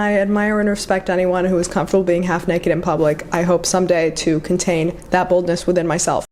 I admire and respect anyone who is comfortable being half naked in public. I hope someday to contain that boldness within myself.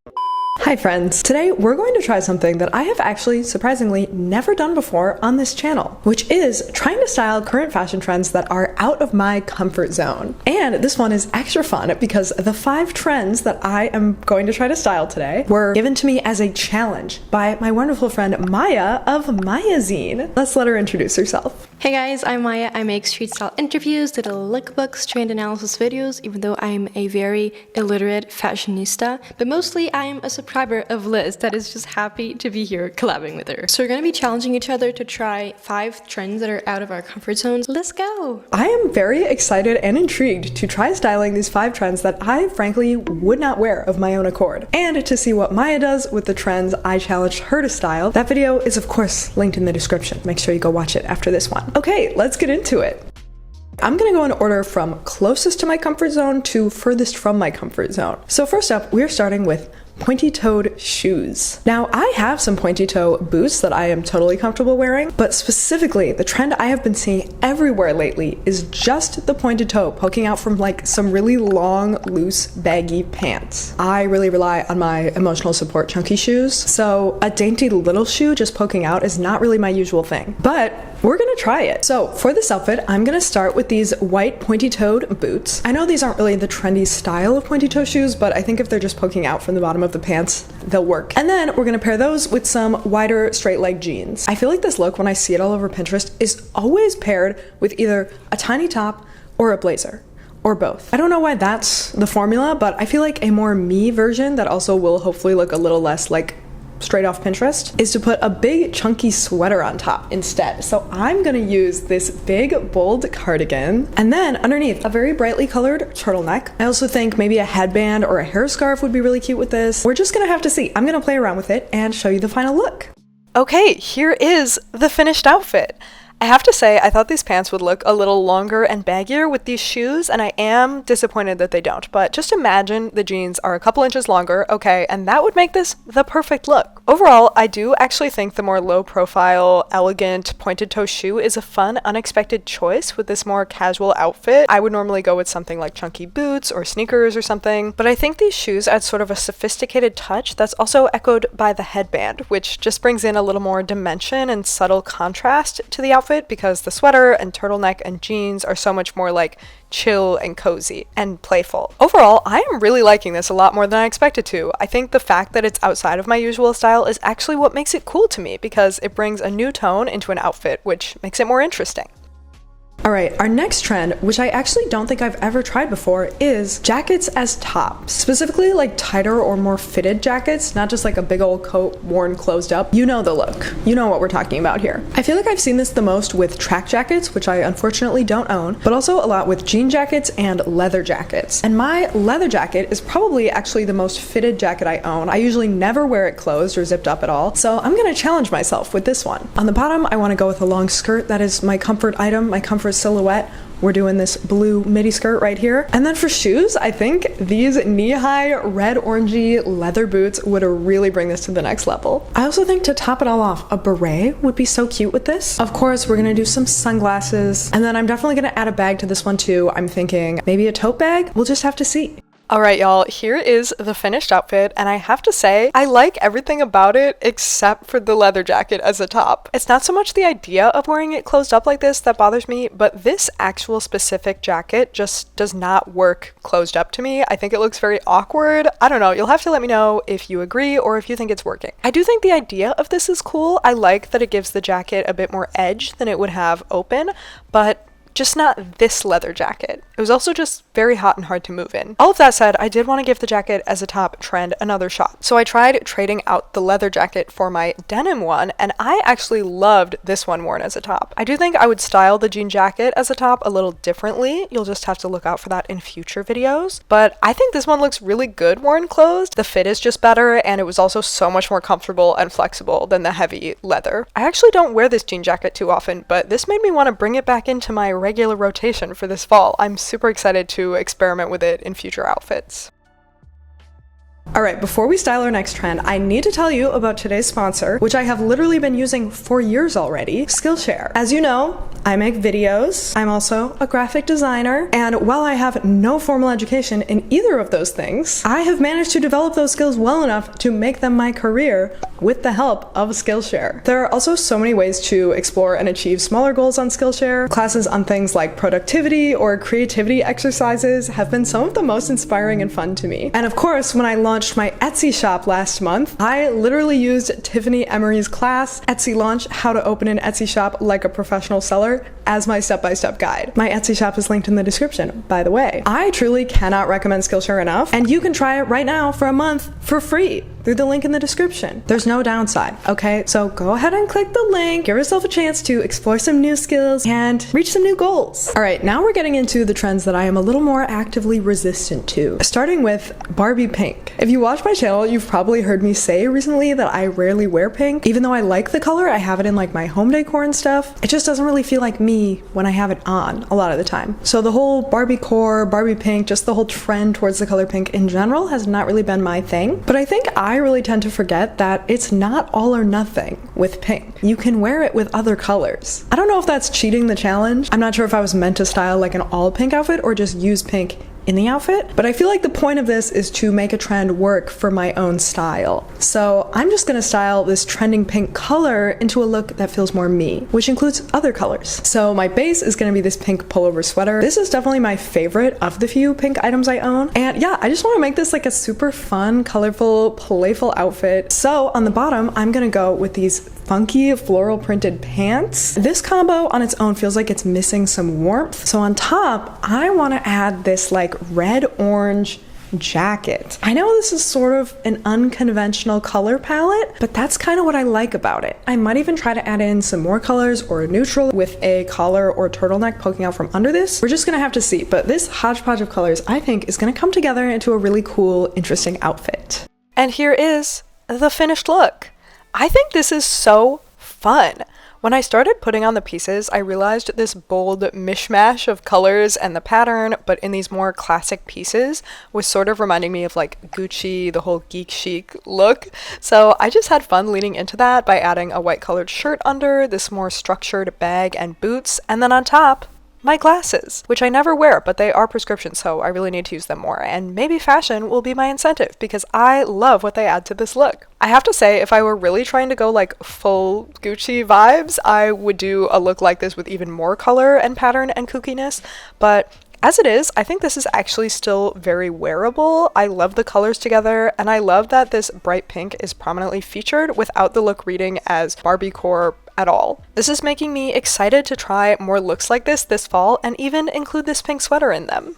Hi friends! Today we're going to try something that I have actually surprisingly never done before on this channel, which is trying to style current fashion trends that are out of my comfort zone. And this one is extra fun because the 5 trends that I am going to try to style today were given to me as a challenge by my wonderful friend Maya of MAIAZINE. Let's let her introduce herself. Hey guys, I'm Maya. I make street style interviews, little lookbooks, trend analysis videos, even though I'm a very illiterate fashionista, but mostly I'm a subscriber of Liz that is just happy to be here collabing with her. So we're gonna be challenging each other to try 5 trends that are out of our comfort zones. Let's go! I am very excited and intrigued to try styling these 5 trends that I frankly would not wear of my own accord. And to see what Maya does with the trends I challenged her to style. That video is of course linked in the description. Make sure you go watch it after this one. Okay, let's get into it. I'm gonna go in order from closest to my comfort zone to furthest from my comfort zone. So first up, we're starting with pointy-toed shoes. Now, I have some pointy-toe boots that I am totally comfortable wearing, but specifically, the trend I have been seeing everywhere lately is just the pointed toe poking out from like some really long, loose, baggy pants. I really rely on my emotional support chunky shoes, so a dainty little shoe just poking out is not really my usual thing, but we're gonna try it. So for this outfit, I'm gonna start with these white pointy-toed boots. I know these aren't really the trendy style of pointy-toe shoes, but I think if they're just poking out from the bottom of the pants, they'll work. And then we're gonna pair those with some wider straight leg jeans. I feel like this look, when I see it all over Pinterest, is always paired with either a tiny top or a blazer. Or both. I don't know why that's the formula, but I feel like a more me version that also will hopefully look a little less like straight off Pinterest is to put a big chunky sweater on top instead. So I'm gonna use this big bold cardigan and then underneath a very brightly colored turtleneck. I also think maybe a headband or a hair scarf would be really cute with this. We're just gonna have to see. I'm gonna play around with it and show you the final look. Okay, here is the finished outfit. I have to say, I thought these pants would look a little longer and baggier with these shoes, and I am disappointed that they don't. But just imagine the jeans are a couple inches longer, okay, and that would make this the perfect look. Overall, I do actually think the more low-profile, elegant, pointed-toe shoe is a fun, unexpected choice with this more casual outfit. I would normally go with something like chunky boots or sneakers or something, but I think these shoes add sort of a sophisticated touch that's also echoed by the headband, which just brings in a little more dimension and subtle contrast to the outfit, because the sweater and turtleneck and jeans are so much more like chill and cozy and playful. Overall, I am really liking this a lot more than I expected to. I think the fact that it's outside of my usual style is actually what makes it cool to me, because it brings a new tone into an outfit, which makes it more interesting. Alright, our next trend, which I actually don't think I've ever tried before, is jackets as tops. Specifically like tighter or more fitted jackets, not just like a big old coat worn closed up. You know the look. You know what we're talking about here. I feel like I've seen this the most with track jackets, which I unfortunately don't own, but also a lot with jean jackets and leather jackets. And my leather jacket is probably actually the most fitted jacket I own. I usually never wear it closed or zipped up at all, so I'm gonna challenge myself with this one. On the bottom, I want to go with a long skirt. That is my comfort item, my comfort silhouette. We're doing this blue midi skirt right here. And then for shoes, I think these knee-high red orangey leather boots would really bring this to the next level. I also think to top it all off, a beret would be so cute with this. Of course, we're gonna do some sunglasses, and then I'm definitely gonna add a bag to this one too. I'm thinking maybe a tote bag. We'll just have to see. Alright y'all, here is the finished outfit, and I have to say, I like everything about it except for the leather jacket as a top. It's not so much the idea of wearing it closed up like this that bothers me, but this actual specific jacket just does not work closed up to me. I think it looks very awkward. I don't know, you'll have to let me know if you agree or if you think it's working. I do think the idea of this is cool. I like that it gives the jacket a bit more edge than it would have open, but just not this leather jacket. It was also just very hot and hard to move in. All of that said, I did want to give the jacket as a top trend another shot. So I tried trading out the leather jacket for my denim one, and I actually loved this one worn as a top. I do think I would style the jean jacket as a top a little differently. You'll just have to look out for that in future videos. But I think this one looks really good worn closed. The fit is just better, and it was also so much more comfortable and flexible than the heavy leather. I actually don't wear this jean jacket too often, but this made me want to bring it back into my regular rotation for this fall. I'm super excited to experiment with it in future outfits. Alright, before we style our next trend, I need to tell you about today's sponsor, which I have literally been using for years already, Skillshare. As you know, I make videos, I'm also a graphic designer, and while I have no formal education in either of those things, I have managed to develop those skills well enough to make them my career with the help of Skillshare. There are also so many ways to explore and achieve smaller goals on Skillshare. Classes on things like productivity or creativity exercises have been some of the most inspiring and fun to me. And of course, when I launched my Etsy shop last month, I literally used Tiffany Emery's class, Etsy Launch, How to Open an Etsy Shop Like a Professional Seller, as my step-by-step guide. My Etsy shop is linked in the description, by the way. I truly cannot recommend Skillshare enough, and you can try it right now for a month for free through the link in the description. There's no downside, okay? So go ahead and click the link, give yourself a chance to explore some new skills and reach some new goals. All right, now we're getting into the trends that I am a little more actively resistant to, starting with Barbie Pink. If you watch my channel, you've probably heard me say recently that I rarely wear pink. Even though I like the color, I have it in like my home decor and stuff, it just doesn't really feel like me when I have it on a lot of the time. So the whole Barbie core, Barbie pink, just the whole trend towards the color pink in general has not really been my thing. But I think I really tend to forget that it's not all or nothing with pink. You can wear it with other colors. I don't know if that's cheating the challenge. I'm not sure if I was meant to style like an all pink outfit or just use pink in the outfit, but I feel like the point of this is to make a trend work for my own style. So I'm just gonna style this trending pink color into a look that feels more me, which includes other colors. So my base is gonna be this pink pullover sweater. This is definitely my favorite of the few pink items I own. And yeah, I just wanna make this like a super fun, colorful, playful outfit. So on the bottom, I'm gonna go with these funky floral printed pants. This combo on its own feels like it's missing some warmth. So on top, I wanna add this like red-orange jacket. I know this is sort of an unconventional color palette, but that's kind of what I like about it. I might even try to add in some more colors or a neutral with a collar or turtleneck poking out from under this. We're just gonna have to see, but this hodgepodge of colors I think is gonna come together into a really cool, interesting outfit. And here is the finished look. I think this is so fun. When I started putting on the pieces, I realized this bold mishmash of colors and the pattern, but in these more classic pieces, was sort of reminding me of like Gucci, the whole geek chic look. So I just had fun leaning into that by adding a white colored shirt under, this more structured bag and boots, and then on top, my glasses, which I never wear, but they are prescription, so I really need to use them more. And maybe fashion will be my incentive because I love what they add to this look. I have to say, if I were really trying to go like full Gucci vibes, I would do a look like this with even more color and pattern and kookiness. But as it is, I think this is actually still very wearable. I love the colors together, and I love that this bright pink is prominently featured without the look reading as Barbie core at all. This is making me excited to try more looks like this fall and even include this pink sweater in them.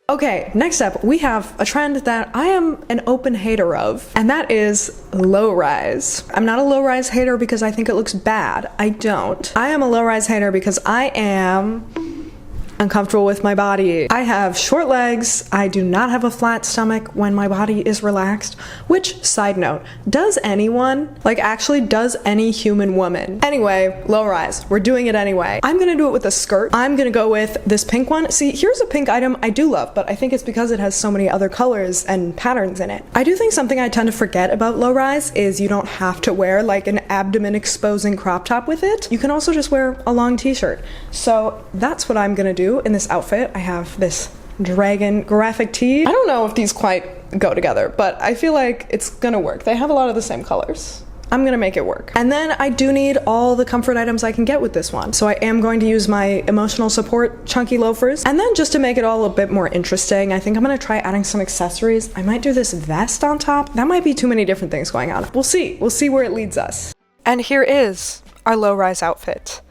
Okay, next up we have a trend that I am an open hater of, and that is low rise. I'm not a low rise hater because I think it looks bad. I don't. I am a low rise hater because I am uncomfortable with my body. I have short legs. I do not have a flat stomach when my body is relaxed, which, side note, does anyone? Like, actually, does any human woman? Anyway, low rise. We're doing it anyway. I'm gonna do it with a skirt. I'm gonna go with this pink one. See, here's a pink item I do love, but I think it's because it has so many other colors and patterns in it. I do think something I tend to forget about low rise is you don't have to wear like an abdomen exposing crop top with it. You can also just wear a long t-shirt. So that's what I'm gonna do in this outfit. I have this dragon graphic tee. I don't know if these quite go together, but I feel like it's gonna work. They have a lot of the same colors. I'm gonna make it work. And then I do need all the comfort items I can get with this one. So I am going to use my emotional support chunky loafers. And then just to make it all a bit more interesting, I think I'm gonna try adding some accessories. I might do this vest on top. That might be too many different things going on. We'll see. We'll see where it leads us. And here is our low-rise outfit.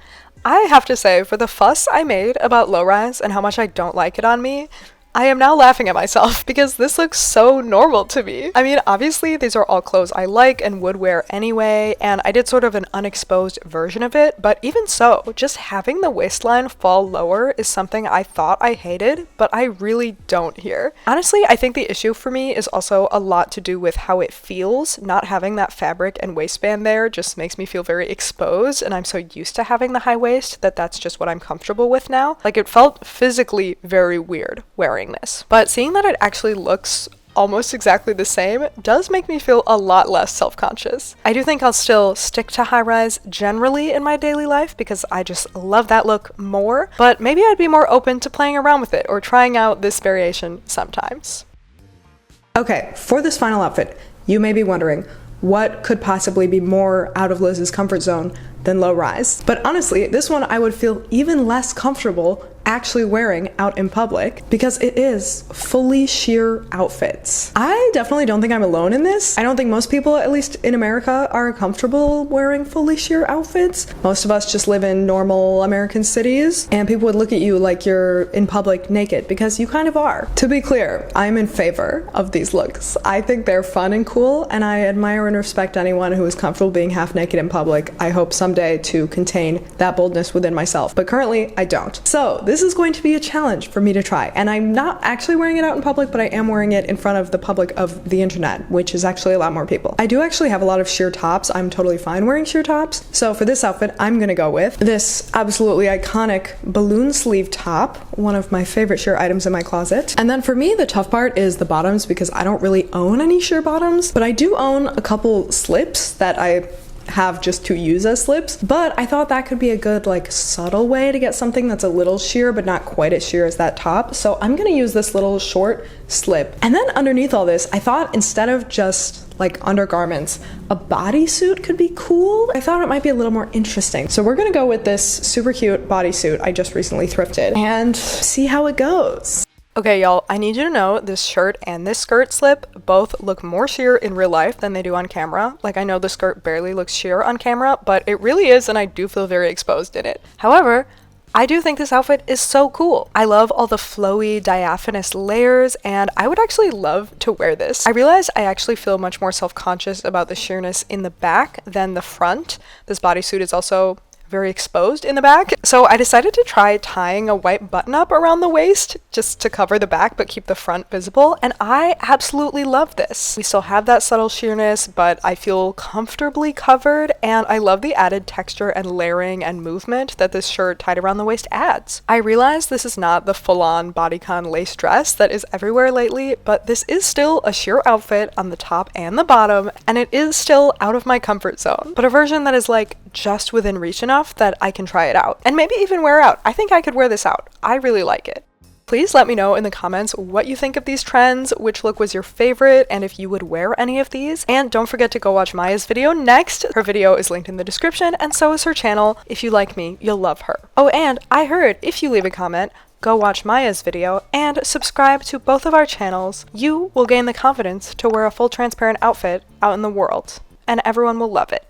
I have to say, for the fuss I made about low-rise and how much I don't like it on me, I am now laughing at myself because this looks so normal to me. I mean, obviously these are all clothes I like and would wear anyway, and I did sort of an unexposed version of it, but even so, just having the waistline fall lower is something I thought I hated, but I really don't here. Honestly, I think the issue for me is also a lot to do with how it feels. Not having that fabric and waistband there just makes me feel very exposed, and I'm so used to having the high waist that that's just what I'm comfortable with now. Like, it felt physically very weird wearing this. But seeing that it actually looks almost exactly the same does make me feel a lot less self-conscious. I do think I'll still stick to high-rise generally in my daily life because I just love that look more, but maybe I'd be more open to playing around with it or trying out this variation sometimes. Okay, for this final outfit, you may be wondering, what could possibly be more out of Liz's comfort zone than low rise? But honestly, this one I would feel even less comfortable actually wearing out in public because it is fully sheer outfits. I definitely don't think I'm alone in this. I don't think most people, at least in America, are comfortable wearing fully sheer outfits. Most of us just live in normal American cities and people would look at you like you're in public naked because you kind of are. To be clear, I'm in favor of these looks. I think they're fun and cool and I admire and respect anyone who is comfortable being half naked in public. I hope someday to contain that boldness within myself, but currently I don't. So this is going to be a challenge for me to try, and I'm not actually wearing it out in public, but I am wearing it in front of the public of the internet, which is actually a lot more people. I do actually have a lot of sheer tops. I'm totally fine wearing sheer tops. So for this outfit, I'm gonna go with this absolutely iconic balloon sleeve top, one of my favorite sheer items in my closet. And then for me, the tough part is the bottoms because I don't really own any sheer bottoms, but I do own a couple slips that I have just to use as slips, but I thought that could be a good like subtle way to get something that's a little sheer but not quite as sheer as that top. So I'm gonna use this little short slip. And then underneath all this, I thought instead of just like undergarments, a bodysuit could be cool. I thought it might be a little more interesting. So we're gonna go with this super cute bodysuit I just recently thrifted and see how it goes. Okay, y'all, I need you to know this shirt and this skirt slip both look more sheer in real life than they do on camera. Like, I know the skirt barely looks sheer on camera, but it really is, and I do feel very exposed in it. However, I do think this outfit is so cool. I love all the flowy, diaphanous layers, and I would actually love to wear this. I realized I actually feel much more self-conscious about the sheerness in the back than the front. This bodysuit is also very exposed in the back. So I decided to try tying a white button up around the waist just to cover the back but keep the front visible, and I absolutely love this. We still have that subtle sheerness, but I feel comfortably covered, and I love the added texture and layering and movement that this shirt tied around the waist adds. I realize this is not the full-on bodycon lace dress that is everywhere lately, but this is still a sheer outfit on the top and the bottom, and it is still out of my comfort zone, but a version that is like just within reach enough that I can try it out and maybe even wear out. I think I could wear this out. I really like it. Please let me know in the comments what you think of these trends, which look was your favorite, and if you would wear any of these. And don't forget to go watch Maia's video next. Her video is linked in the description, and so is her channel. If you like me, you'll love her. Oh, and I heard if you leave a comment, go watch Maia's video and subscribe to both of our channels. You will gain the confidence to wear a full transparent outfit out in the world, and everyone will love it.